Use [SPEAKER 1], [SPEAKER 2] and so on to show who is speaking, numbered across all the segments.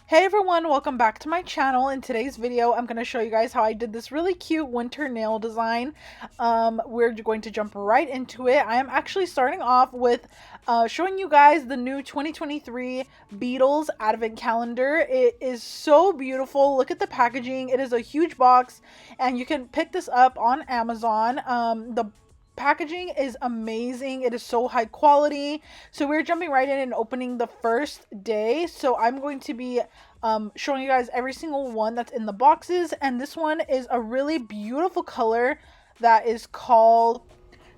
[SPEAKER 1] Hey everyone, welcome back to my channel. In today's video, I'm going to show you guys how I did this really cute winter nail design. We're going to jump right into it. I am actually starting off with showing you guys the new 2023 Beatles Advent Calendar. It is so beautiful. Look at the packaging. It is a huge box and you can pick this up on Amazon. The packaging is amazing. It is so high quality. So we're jumping right in and opening the first day. So I'm going to be showing you guys every single one that's in the boxes, and this one is a really beautiful color that is called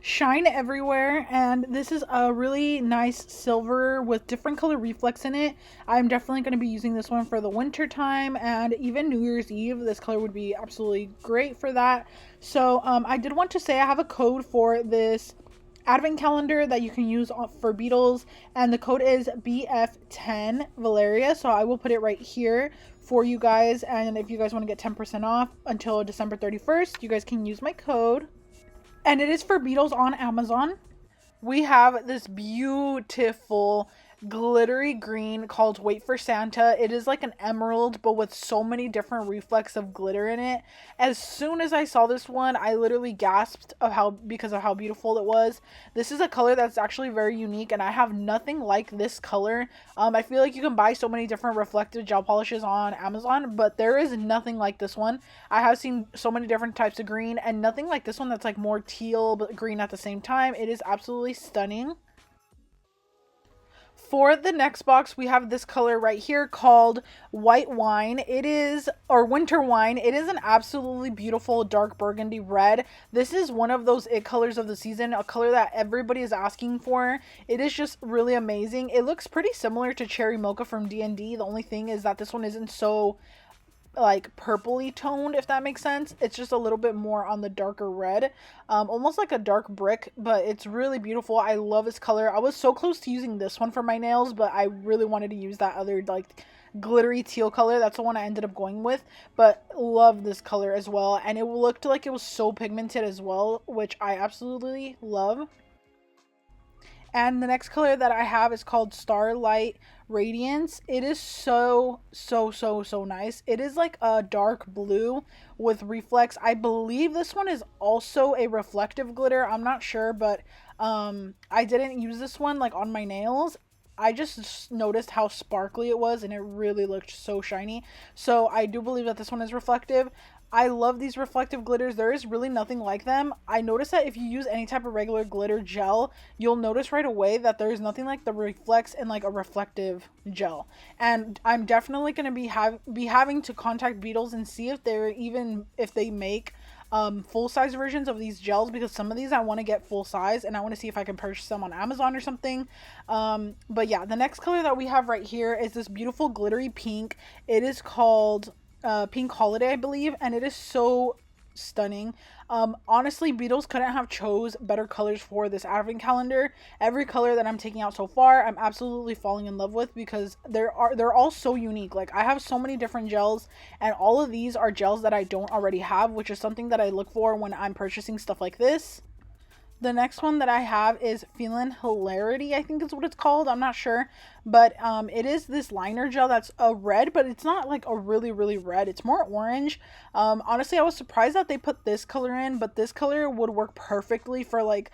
[SPEAKER 1] Shine Everywhere, and this is a really nice silver with different color reflex in it. I'm definitely going to be using this one for the winter time and even New Year's Eve. This color would be absolutely great for that. So I did want to say I have a code for this advent calendar that you can use for Beatles, and the code is BF10 Valeria, so I will put it right here for you guys. And if you guys want to get 10% off until December 31st, you guys can use my code, and it is for Beatles on Amazon. We have this beautiful glittery green called Wait for Santa. It is like an emerald, but with so many different reflects of glitter in it. As soon as I saw this one, I literally gasped because of how beautiful it was. This is a color that's actually very unique, and I have nothing like this color. I feel like you can buy so many different reflective gel polishes on Amazon, but there is nothing like this one. I have seen so many different types of green, and nothing like this one that's like more teal but green at the same time. It is absolutely stunning. For the next box, we have this color right here called White Wine. It is, or Winter Wine. It is an absolutely beautiful dark burgundy red. This is one of those it colors of the season, a color that everybody is asking for. It is just really amazing. It looks pretty similar to Cherry Mocha from D&D. The only thing is that this one isn't so like purpley toned, if that makes sense. It's just a little bit more on the darker red, almost like a dark brick, but it's really beautiful. I love this color. I was so close to using this one for my nails, but I really wanted to use that other like glittery teal color. That's the one I ended up going with, but love this color as well, and it looked like it was so pigmented as well, which I absolutely love. And the next color that I have is called Starlight Radiance. It is so nice. It is like a dark blue with reflex. I believe this one is also a reflective glitter. I'm not sure, but I didn't use this one like on my nails. I just noticed how sparkly it was, and it really looked so shiny. So I do believe that this one is reflective. I love these reflective glitters. There is really nothing like them. I noticed that if you use any type of regular glitter gel, you'll notice right away that there's nothing like the reflex in like a reflective gel. And I'm definitely going to be having to contact Beatles and see if they make full size versions of these gels, because some of these I want to get full size and I want to see if I can purchase them on Amazon or something. But yeah, the next color that we have right here is this beautiful glittery pink. It is called Pink Holiday, I believe, and it is so stunning. Honestly, Beatles couldn't have chose better colors for this advent calendar. Every color that I'm taking out so far, I'm absolutely falling in love with, because they're all so unique. Like, I have so many different gels, and all of these are gels that I don't already have, which is something that I look for when I'm purchasing stuff like this. The next one that I have is Feelin' Hilarity, I think is what it's called. I'm not sure. But it is this liner gel that's a red, but it's not like a really red. It's more orange. Honestly, I was surprised that they put this color in, but this color would work perfectly for like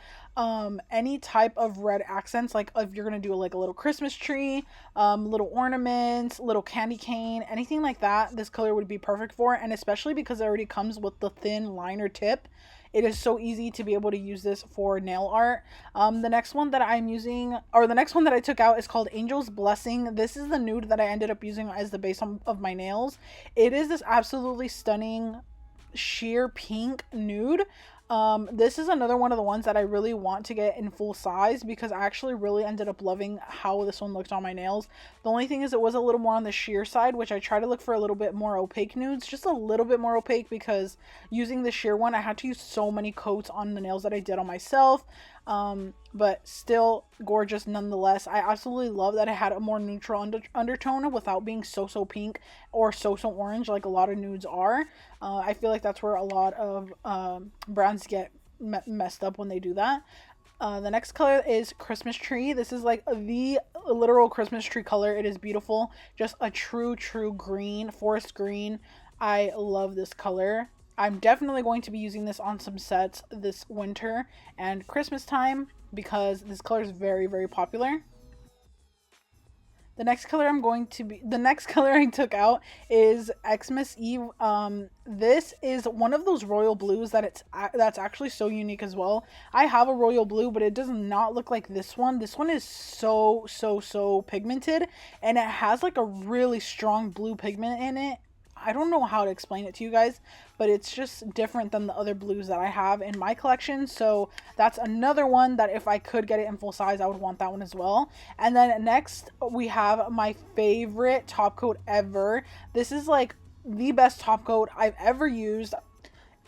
[SPEAKER 1] any type of red accents. Like if you're going to do like a little Christmas tree, little ornaments, little candy cane, anything like that, this color would be perfect for. And especially because it already comes with the thin liner tip, it is so easy to be able to use this for nail art. The next one that I'm using, or the next one that I took out, is called Angel's Blessing. This is the nude that I ended up using as the base of my nails. It is this absolutely stunning sheer pink nude. This is another one of the ones that I really want to get in full size, because I actually really ended up loving how this one looked on my nails. The only thing is it was a little more on the sheer side, which I try to look for a little bit more opaque nudes, just a little bit more opaque, because using the sheer one, I had to use so many coats on the nails that I did on myself. But still gorgeous nonetheless. I absolutely love that it had a more neutral undertone without being so pink or so orange like a lot of nudes are. I feel like that's where a lot of brands get messed up when they do that. The next color is Christmas Tree. This is like the literal Christmas tree color. It is beautiful. Just a true green, forest green. I love this color. I'm definitely going to be using this on some sets this winter and Christmas time because this color is very popular. The next color I took out is Exas Eve. This is one of those royal blues that's actually so unique as well. I have a royal blue, but it does not look like this one. This one is so pigmented, and it has like a really strong blue pigment in it. I don't know how to explain it to you guys, but it's just different than the other blues that I have in my collection. So that's another one that if I could get it in full size, I would want that one as well. And then next we have my favorite top coat ever. This is like the best top coat I've ever used.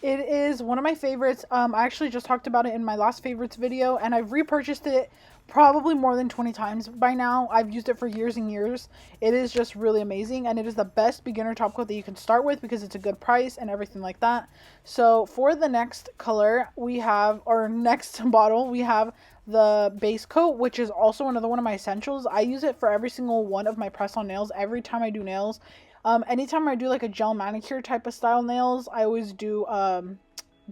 [SPEAKER 1] It is one of my favorites. I actually just talked about it in my last favorites video, and I've repurchased it probably more than 20 times by now. I've used it for years and years. It is just really amazing, and it is the best beginner top coat that you can start with because it's a good price and everything like that. So for the next color, we have, or next bottle, we have the base coat, which is also another one of my essentials. I use it for every single one of my press on nails every time I do nails. Anytime I do like a gel manicure type of style nails, I always do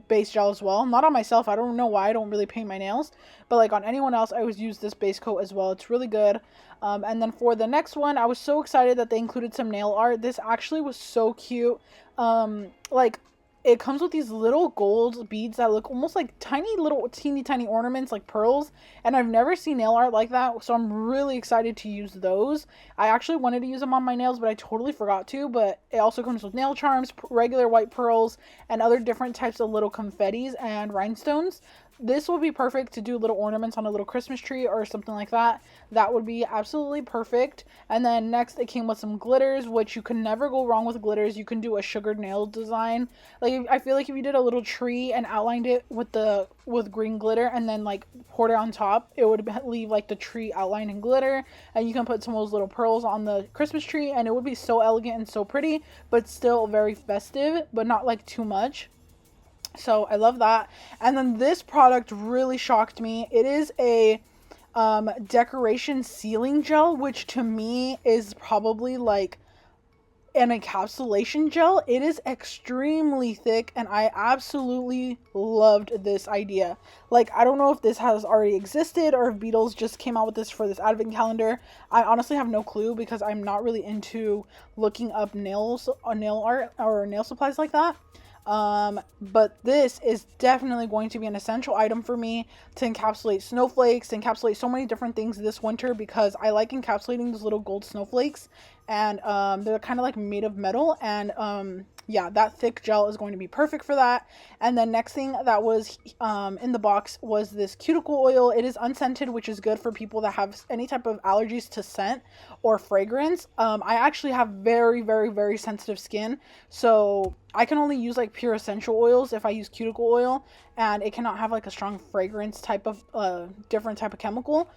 [SPEAKER 1] base gel as well. Not on myself. I don't know why I don't really paint my nails, but like on anyone else, I always use this base coat as well. It's really good. And then for the next one, I was so excited that they included some nail art. This actually was so cute. Like it comes with these little gold beads that look almost like tiny little teeny tiny ornaments like pearls, and I've never seen nail art like that, so I'm really excited to use those. I actually wanted to use them on my nails, but I totally forgot to. But it also comes with nail charms, regular white pearls, and other different types of little confettis and rhinestones. This would be perfect to do little ornaments on a little Christmas tree or something like that. That would be absolutely perfect. And then next it came with some glitters, which you can never go wrong with glitters. You can do a sugared nail design. Like I feel like if you did a little tree and outlined it with green glitter and then like poured it on top, it would leave like the tree outlined in glitter. And you can put some of those little pearls on the Christmas tree and it would be so elegant and so pretty, but still very festive, but not like too much. So I love that. And then this product really shocked me. It is a decoration sealing gel, which to me is probably like an encapsulation gel. It is extremely thick and I absolutely loved this idea. Like I don't know if this has already existed or if Beatles just came out with this for this advent calendar. I honestly have no clue because I'm not really into looking up nail art or nail supplies like that. But this is definitely going to be an essential item for me to encapsulate snowflakes, to encapsulate so many different things this winter because I like encapsulating those little gold snowflakes, and they're kind of like made of metal, and yeah, that thick gel is going to be perfect for that. And then next thing that was in the box was this cuticle oil. It is unscented, which is good for people that have any type of allergies to scent or fragrance. I actually have very sensitive skin, so I can only use like pure essential oils if I use cuticle oil, and it cannot have like a strong fragrance type of different type of chemical.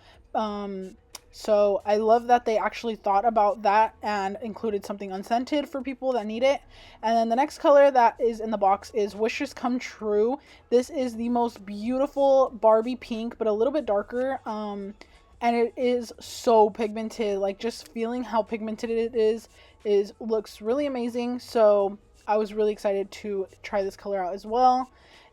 [SPEAKER 1] So I love that they actually thought about that and included something unscented for people that need it. And then the next color that is in the box is Wishes Come True. This is the most beautiful Barbie pink, but a little bit darker. And it is so pigmented. Like just feeling how pigmented it is looks really amazing. So I was really excited to try this color out as well.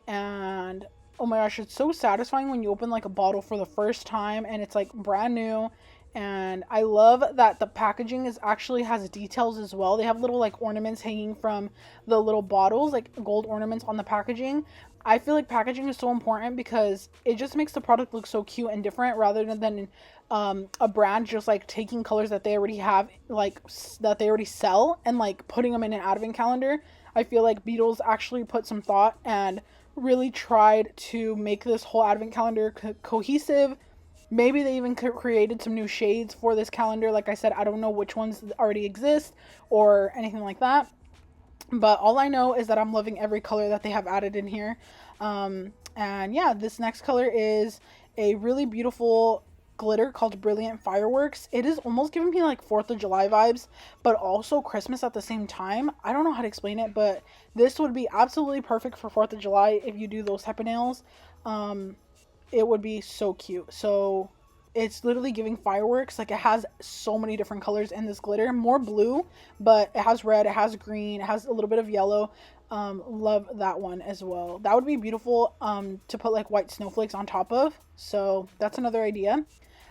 [SPEAKER 1] And oh my gosh, it's so satisfying when you open like a bottle for the first time and it's like brand new. And I love that the packaging actually has details as well. They have little like ornaments hanging from the little bottles, like gold ornaments on the packaging. I feel like packaging is so important because it just makes the product look so cute and different rather than a brand just like taking colors that they already have, like that they already sell, and like putting them in an advent calendar. I feel like Beatles actually put some thought and really tried to make this whole advent calendar cohesive. Maybe they even created some new shades for this calendar. Like I said, I don't know which ones already exist or anything like that, but all I know is that I'm loving every color that they have added in here. And yeah, this next color is a really beautiful glitter called Brilliant Fireworks. It is almost giving me like 4th of July vibes, but also Christmas at the same time. I don't know how to explain it, but this would be absolutely perfect for 4th of July if you do those type of nails. it would be so cute. So it's literally giving fireworks. Like, it has so many different colors in this glitter, more blue, but it has red, it has green, it has a little bit of yellow. Love that one as well. That would be beautiful to put like white snowflakes on top of. So that's another idea.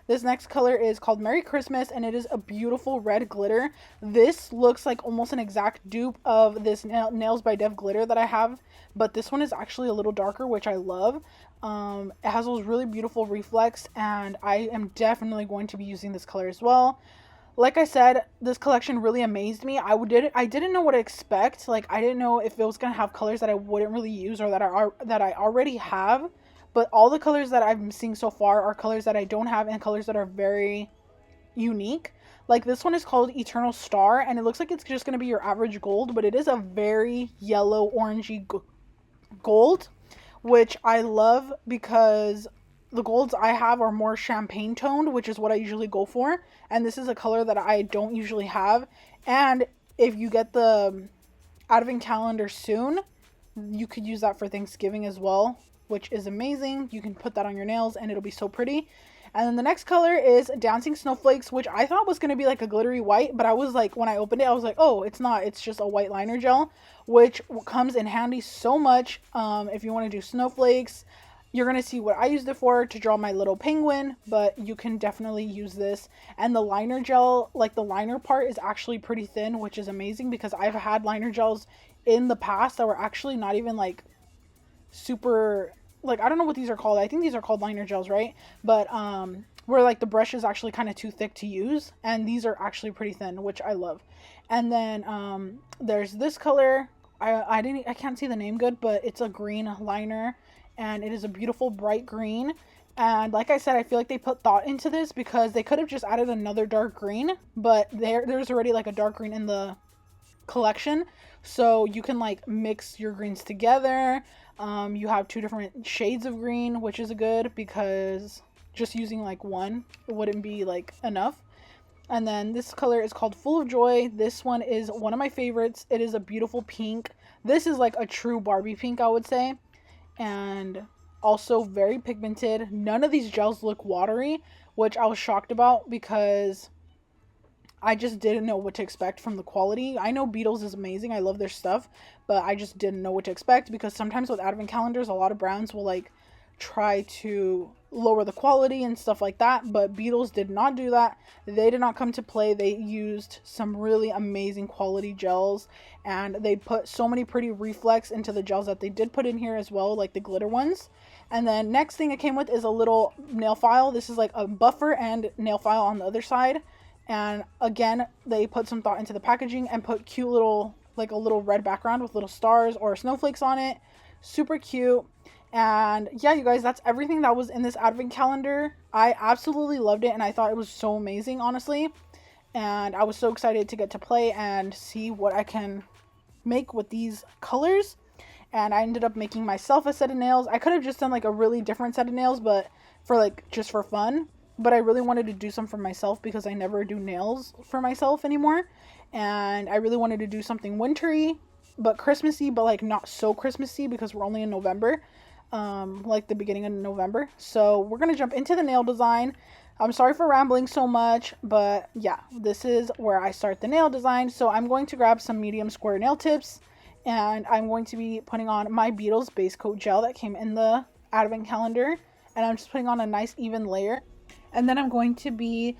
[SPEAKER 1] This next color is called Merry Christmas, and it is a beautiful red glitter. This looks like almost an exact dupe of this Nails by Dev glitter that I have, but this one is actually a little darker, which I love. It has those really beautiful reflex, and I am definitely going to be using this color as well. Like I said, this collection really amazed me. I didn't know what to expect. Like, I didn't know if it was gonna have colors that I wouldn't really use or that I already have. But all the colors that I'm seeing so far are colors that I don't have and colors that are very unique. Like, this one is called Eternal Star, and it looks like it's just going to be your average gold, but it is a very yellow orangey gold, which I love because the golds I have are more champagne toned, which is what I usually go for. And this is a color that I don't usually have. And if you get the Advent calendar soon, you could use that for Thanksgiving as well, which is amazing. You can put that on your nails and it'll be so pretty. And then the next color is Dancing Snowflakes, which I thought was going to be like a glittery white, but I was like, when I opened it, I was like, oh, it's not. It's just a white liner gel, which comes in handy so much if you want to do snowflakes. You're going to see what I used it for, to draw my little penguin, but you can definitely use this. And the liner gel, like the liner part is actually pretty thin, which is amazing because I've had liner gels in the past that were actually not even like super, like, I don't know what these are called. I think these are called liner gels, right? But where like the brush is actually kind of too thick to use, and these are actually pretty thin, which I love. And then there's this color. I can't see the name good, but it's a green liner, and it is a beautiful bright green. And like I said, I feel like they put thought into this because they could have just added another dark green, but there's already like a dark green in the collection, so you can like mix your greens together. You have two different shades of green, which is good because just using like one wouldn't be like enough. And then this color is called Full of Joy. This one is one of my favorites. It is a beautiful pink. This is like a true Barbie pink, I would say, and also very pigmented. None of these gels look watery, which I was shocked about because I just didn't know what to expect from the quality. I know Beatles is amazing. I love their stuff, but I just didn't know what to expect because sometimes with advent calendars, a lot of brands will like try to lower the quality and stuff like that, but Beatles did not do that. They did not come to play. They used some really amazing quality gels, and they put so many pretty reflex into the gels that they did put in here as well, like the glitter ones. And then next thing it came with is a little nail file. This is like a buffer and nail file on the other side. And again, they put some thought into the packaging and put cute little, like a little red background with little stars or snowflakes on it. Super cute. And yeah, you guys, that's everything that was in this advent calendar. I absolutely loved it, and I thought it was so amazing, honestly. And I was so excited to get to play and see what I can make with these colors. And I ended up making myself a set of nails. I could have just done like a really different set of nails, but for like just for fun. But I really wanted to do some for myself because I never do nails for myself anymore. And I really wanted to do something wintry, but Christmassy, but like not so Christmassy because we're only in November. Like the beginning of November. So we're going to jump into the nail design. I'm sorry for rambling so much, but yeah, this is where I start the nail design. So I'm going to grab some medium square nail tips, and I'm going to be putting on my Beetles base coat gel that came in the advent calendar, and I'm just putting on a nice even layer. And then I'm going to be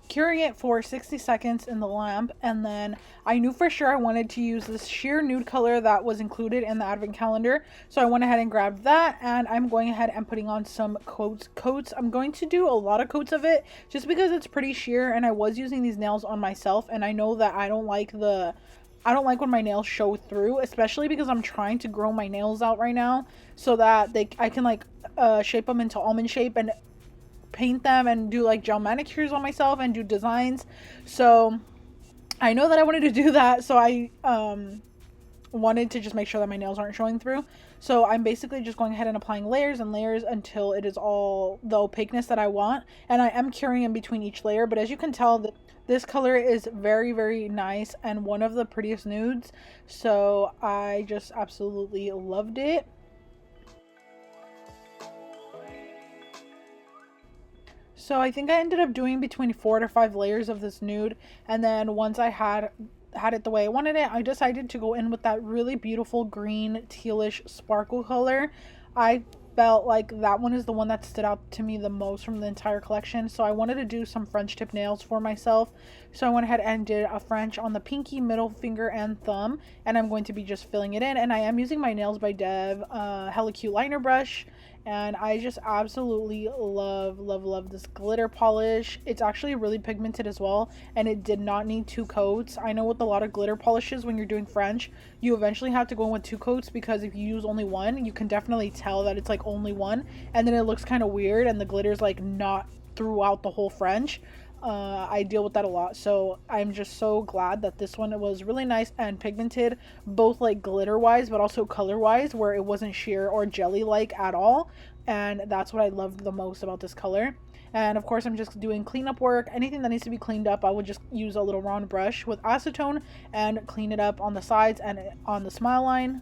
[SPEAKER 1] curing it for 60 seconds in the lamp. And then I knew for sure I wanted to use this sheer nude color that was included in the advent calendar, so I went ahead and grabbed that, and I'm going ahead and putting on some coats. I'm going to do a lot of coats of it just because it's pretty sheer, and I was using these nails on myself, and I know that I don't like when my nails show through, especially because I'm trying to grow my nails out right now so that I can like shape them into almond shape and paint them and do like gel manicures on myself and do designs. So I know that I wanted to do that, so I wanted to just make sure that my nails aren't showing through. So I'm basically just going ahead and applying layers and layers until it is all the opaqueness that I want, and I am curing in between each layer. But as you can tell, this color is very, very nice and one of the prettiest nudes, so I just absolutely loved it. So I think I ended up doing between 4 to 5 layers of this nude, and then once I had it the way I wanted it, I decided to go in with that really beautiful green tealish sparkle color. I felt like that one is the one that stood out to me the most from the entire collection, so I wanted to do some French tip nails for myself. So I went ahead and did a French on the pinky, middle finger, and thumb, and I'm going to be just filling it in. And I am using my Nailsslayedbyval Hella Cute liner brush, and I just absolutely love this glitter polish. It's actually really pigmented as well, and it did not need 2 coats. I know with a lot of glitter polishes, when you're doing French, you eventually have to go in with 2 coats, because if you use only one, you can definitely tell that it's like only one, and then it looks kind of weird and the glitter's like not throughout the whole French. I deal with that a lot, so I'm just so glad that this one was really nice and pigmented, both like glitter wise but also color wise, where it wasn't sheer or jelly like at all, and that's what I loved the most about this color. And of course, I'm just doing cleanup work. Anything that needs to be cleaned up, I would just use a little round brush with acetone and clean it up on the sides and on the smile line.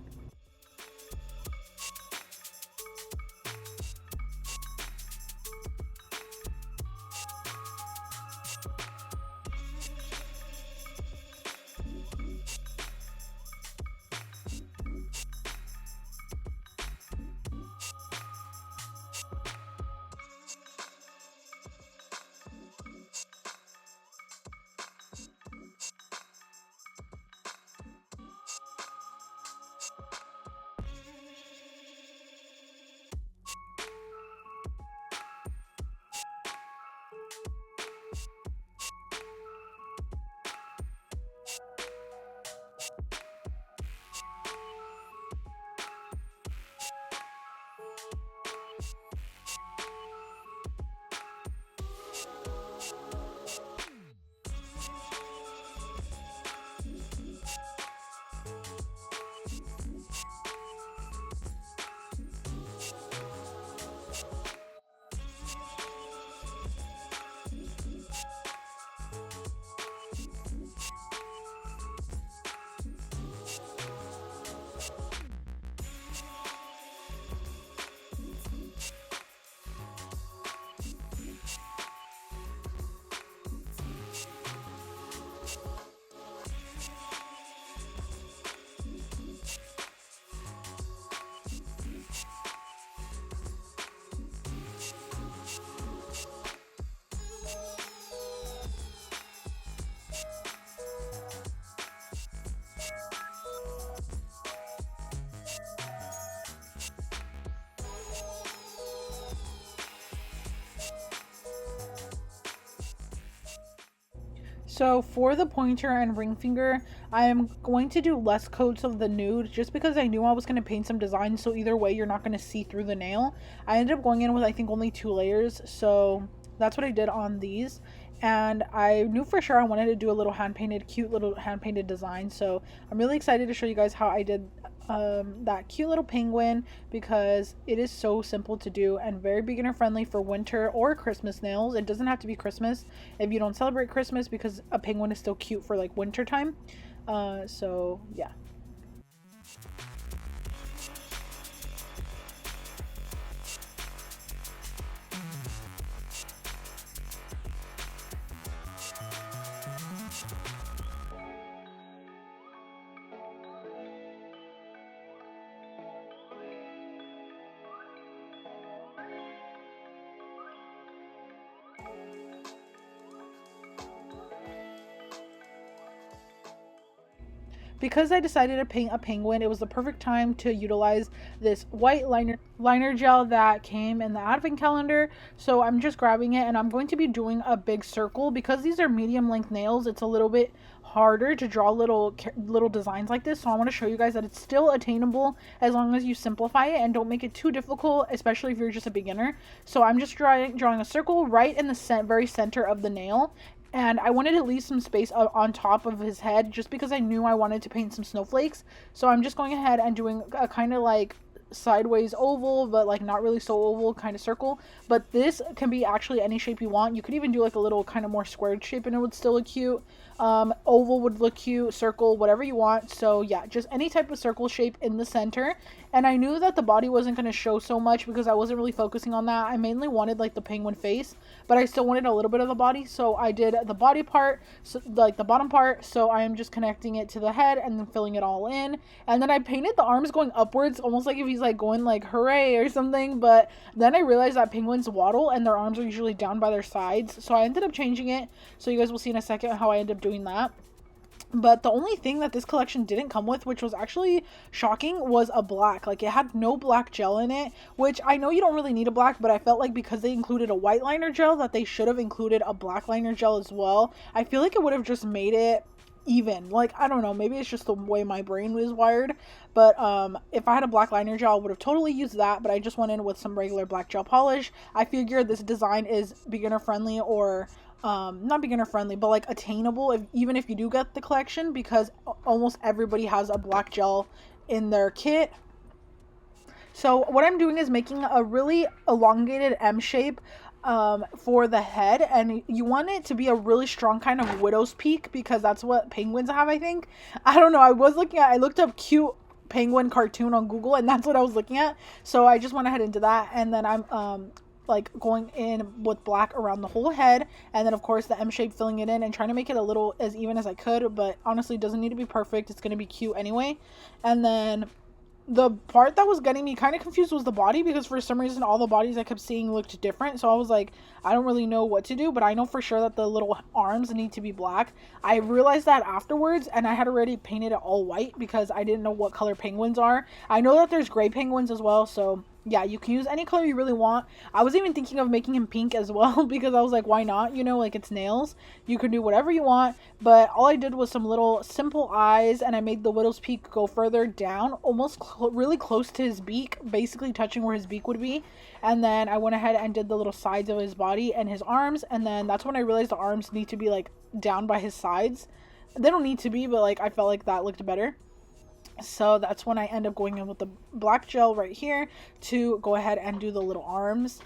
[SPEAKER 1] So for the pointer and ring finger, I am going to do less coats of the nude just because I knew I was going to paint some designs, so either way you're not going to see through the nail. I ended up going in with I think only 2 layers, so that's what I did on these. And I knew for sure I wanted to do a little cute little hand painted design, so I'm really excited to show you guys how I did that cute little penguin, because it is so simple to do and very beginner friendly for winter or Christmas nails. It doesn't have to be Christmas if you don't celebrate Christmas, because a penguin is still cute for like winter time. So yeah. Because I decided to paint a penguin, it was the perfect time to utilize this white liner gel that came in the advent calendar. So I'm just grabbing it and I'm going to be doing a big circle. Because these are medium length nails, it's a little bit harder to draw little designs like this. So I want to show you guys that it's still attainable as long as you simplify it and don't make it too difficult, especially if you're just a beginner. So I'm just drawing a circle right in the very center of the nail, and I wanted to leave some space on top of his head just because I knew I wanted to paint some snowflakes. So I'm just going ahead and doing a kind of like sideways oval, but like not really so oval kind of circle. But this can be actually any shape you want. You could even do like a little kind of more squared shape and it would still look cute. Oval would look cute, circle, whatever you want. So yeah, just any type of circle shape in the center. And I knew that the body wasn't going to show so much because I wasn't really focusing on that. I mainly wanted like the penguin face, but I still wanted a little bit of the body. So I did the body part, so like the bottom part. So I am just connecting it to the head and then filling it all in. And then I painted the arms going upwards, almost like if he's like going like hooray or something. But then I realized that penguins waddle and their arms are usually down by their sides. So I ended up changing it. So you guys will see in a second how I end up doing that. But the only thing that this collection didn't come with, which was actually shocking, was a black. Like, it had no black gel in it, which I know you don't really need a black, but I felt like because they included a white liner gel that they should have included a black liner gel as well. I feel like it would have just made it even. Like, I don't know, maybe it's just the way my brain was wired, but if I had a black liner gel, I would have totally used that, but I just went in with some regular black gel polish. I figured this design is beginner friendly, or not beginner friendly, but like attainable even if you do get the collection, because almost everybody has a black gel in their kit. So what I'm doing is making a really elongated M shape for the head, and you want it to be a really strong kind of widow's peak, because that's what penguins have, I think. I don't know, I looked up cute penguin cartoon on Google, and that's what I was looking at, so I just went ahead and did that. And then I'm like going in with black around the whole head, and then of course the M shape, filling it in and trying to make it a little as even as I could, but honestly it doesn't need to be perfect, it's going to be cute anyway. And then the part that was getting me kind of confused was the body, because for some reason all the bodies I kept seeing looked different, so I was like, I don't really know what to do, but I know for sure that the little arms need to be black. I realized that afterwards, and I had already painted it all white because I didn't know what color penguins are. I know that there's gray penguins as well, so yeah, you can use any color you really want. I was even thinking of making him pink as well because I was like, why not? You know, like, it's nails. You can do whatever you want. But all I did was some little simple eyes, and I made the widow's peak go further down, almost really close to his beak, basically touching where his beak would be. And then I went ahead and did the little sides of his body and his arms. And then that's when I realized the arms need to be like down by his sides. They don't need to be, but like I felt like that looked better. So that's when I end up going in with the black gel right here to go ahead and do the little arms.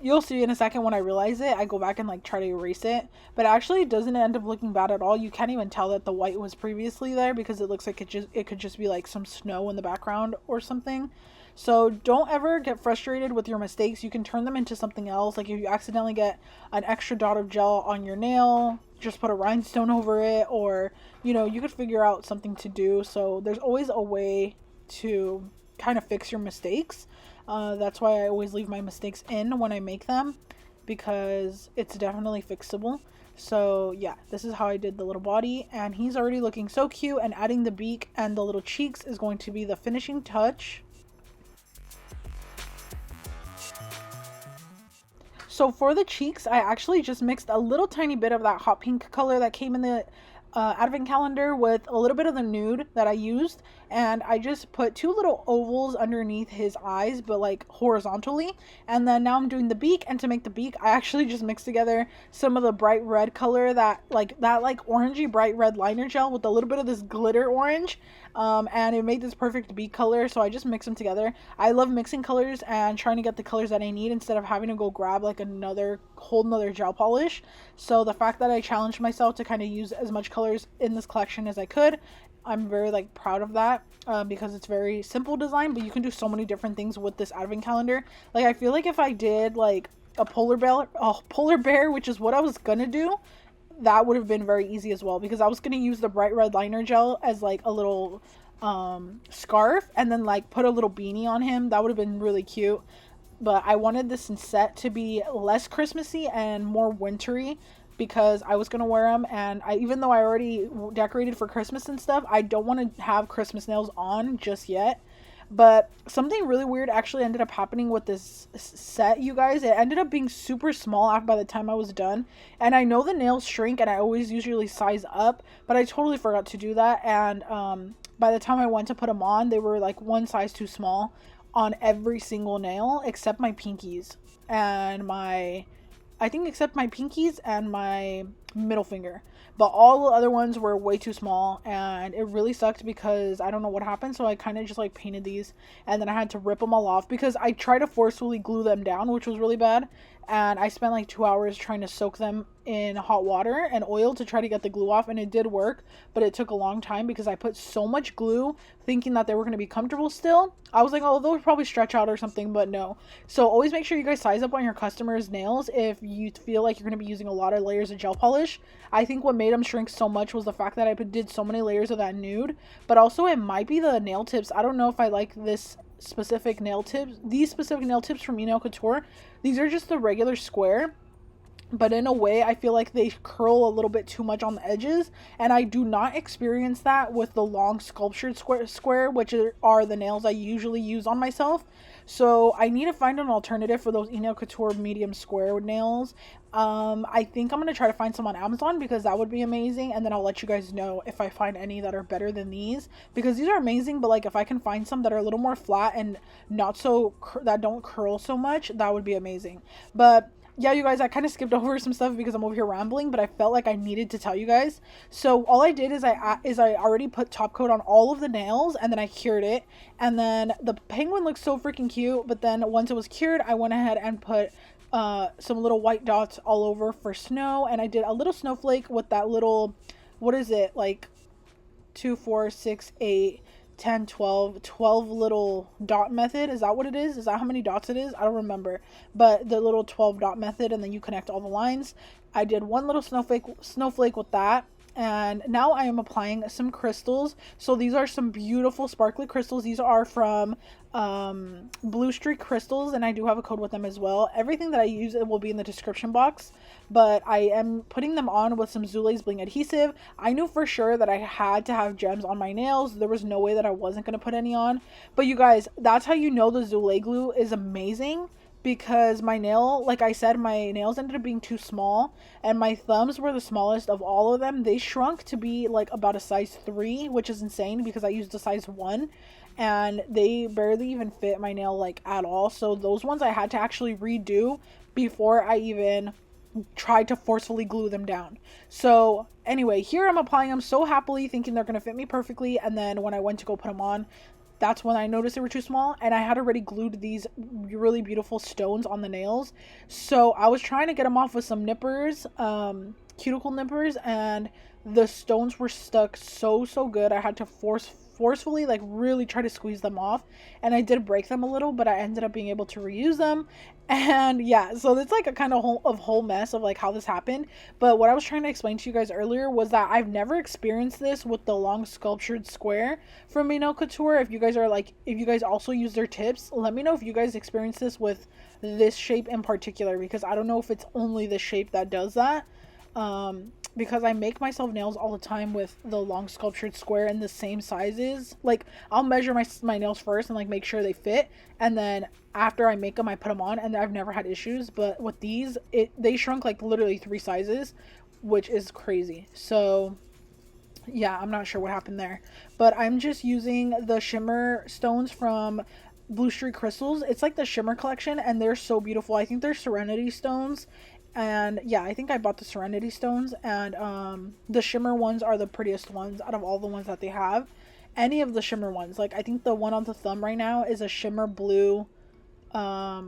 [SPEAKER 1] You'll see in a second when I realize it, I go back and like try to erase it, but actually it doesn't end up looking bad at all. You can't even tell that the white was previously there because it looks like it could just be like some snow in the background or something. So don't ever get frustrated with your mistakes. You can turn them into something else. Like if you accidentally get an extra dot of gel on your nail, just put a rhinestone over it, or you know, you could figure out something to do. So there's always a way to kind of fix your mistakes. That's why I always leave my mistakes in when I make them, because it's definitely fixable. So yeah, this is how I did the little body, and he's already looking so cute, and adding the beak and the little cheeks is going to be the finishing touch. So for the cheeks, I actually just mixed a little tiny bit of that hot pink color that came in the advent calendar with a little bit of the nude that I used, and I just put two little ovals underneath his eyes, but like horizontally. And then now I'm doing the beak, and to make the beak I actually just mixed together some of the bright red color, that orangey bright red liner gel with a little bit of this glitter orange, and it made this perfect beak color. So I just mixed them together. I love mixing colors and trying to get the colors that I need instead of having to go grab like another whole nother gel polish. So the fact that I challenged myself to kind of use as much colors in this collection as I could, I'm very like proud of that, because it's very simple design, but you can do so many different things with this advent calendar. Like I feel like if I did like a polar bear, which is what I was gonna do, that would have been very easy as well, because I was gonna use the bright red liner gel as like a little scarf, and then like put a little beanie on him. That would have been really cute. But I wanted this set to be less Christmassy and more wintry, because I was going to wear them, and even though I already decorated for Christmas and stuff, I don't want to have Christmas nails on just yet. But something really weird actually ended up happening with this set, you guys. It ended up being super small by the time I was done. And I know the nails shrink, and I always usually size up, but I totally forgot to do that. And by the time I went to put them on, they were like one size too small on every single nail except my pinkies and my middle finger. But all the other ones were way too small, and it really sucked because I don't know what happened. So I kind of just like painted these, and then I had to rip them all off because I tried to forcefully glue them down, which was really bad. And I spent like 2 hours trying to soak them in hot water and oil to try to get the glue off, and it did work, but it took a long time because I put so much glue thinking that they were going to be comfortable still. I was like, oh, they'll probably stretch out or something, but no. So always make sure you guys size up on your customers' nails if you feel like you're going to be using a lot of layers of gel polish. I think what made them shrink so much was the fact that I did so many layers of that nude, but also it might be the nail tips. I don't know if I like these specific nail tips from Nail Couture. These are just the regular square, but in a way I feel like they curl a little bit too much on the edges, and I do not experience that with the long sculptured square, which are the nails I usually use on myself. So I need to find an alternative for those Nail Couture medium square nails. I think I'm going to try to find some on Amazon because that would be amazing, and then I'll let you guys know if I find any that are better than these, because these are amazing, but like if I can find some that are a little more flat and not so that don't curl so much, that would be amazing. But yeah, you guys, I kind of skipped over some stuff because I'm over here rambling, but I felt like I needed to tell you guys. So all I did is I already put top coat on all of the nails, and then I cured it. And then the penguin looks so freaking cute, but then once it was cured, I went ahead and put some little white dots all over for snow, and I did a little snowflake with that little, what is it, like 2, 4, 6, 8, 10, 12 little dot method. Is that what it is? Is that how many dots it is? I don't remember, but the little 12 dot method, and then you connect all the lines. I did one little snowflake with that, and now I am applying some crystals. So these are some beautiful sparkly crystals. These are from Bluestreak crystals, and I do have a code with them as well. Everything that I use, it will be in the description box, but I am putting them on with some Zuley's Bling adhesive. I knew for sure that I had to have gems on my nails. There was no way that I wasn't going to put any on. But you guys, that's how you know the Zuley glue is amazing, because my nail, like I said, my nails ended up being too small, and my thumbs were the smallest of all of them. They shrunk to be like about a size 3, which is insane because I used a size 1, and they barely even fit my nail like at all. So those ones I had to actually redo before I even tried to forcefully glue them down. So anyway, here I'm applying them so happily, thinking they're gonna fit me perfectly, and then when I went to go put them on, that's when I noticed they were too small, and I had already glued these really beautiful stones on the nails. So I was trying to get them off with some nippers, cuticle nippers, and the stones were stuck so good. I had to forcefully like really try to squeeze them off, and I did break them a little, but I ended up being able to reuse them. And yeah, so it's like a kind of whole mess of like how this happened. But what I was trying to explain to you guys earlier was that I've never experienced this with the long sculptured square from Nail Couture. If you guys also use their tips, let me know if you guys experience this with this shape in particular, because I don't know if it's only the shape that does that. Because I make myself nails all the time with the long sculptured square in the same sizes. Like I'll measure my nails first and like make sure they fit, and then after I make them I put them on, and I've never had issues. But with these, they shrunk like literally 3 sizes, which is crazy. So yeah, I'm not sure what happened there, but I'm just using the shimmer stones from Bluestreak crystals. It's like the shimmer collection, and they're so beautiful. I think they're serenity stones. And yeah, I think I bought the serenity stones, and the shimmer ones are the prettiest ones out of all the ones that they have. Any of the shimmer ones, like I think the one on the thumb right now is a shimmer blue. I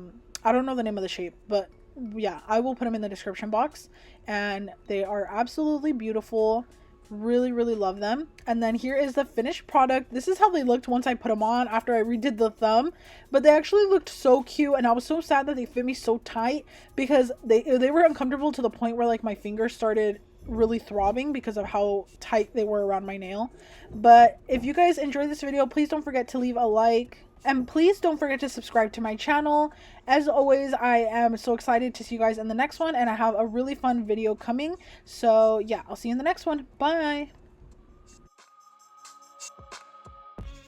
[SPEAKER 1] don't know the name of the shape, but yeah, I will put them in the description box, and they are absolutely beautiful. Really love them. And then here is the finished product. This is how they looked once I put them on after I redid the thumb, but they actually looked so cute, and I was so sad that they fit me so tight, because they were uncomfortable to the point where like my fingers started really throbbing because of how tight they were around my nail. But if you guys enjoyed this video, please don't forget to leave a like, and please don't forget to subscribe to my channel. As always, I am so excited to see you guys in the next one, and I have a really fun video coming. So yeah, I'll see you in the next one. Bye.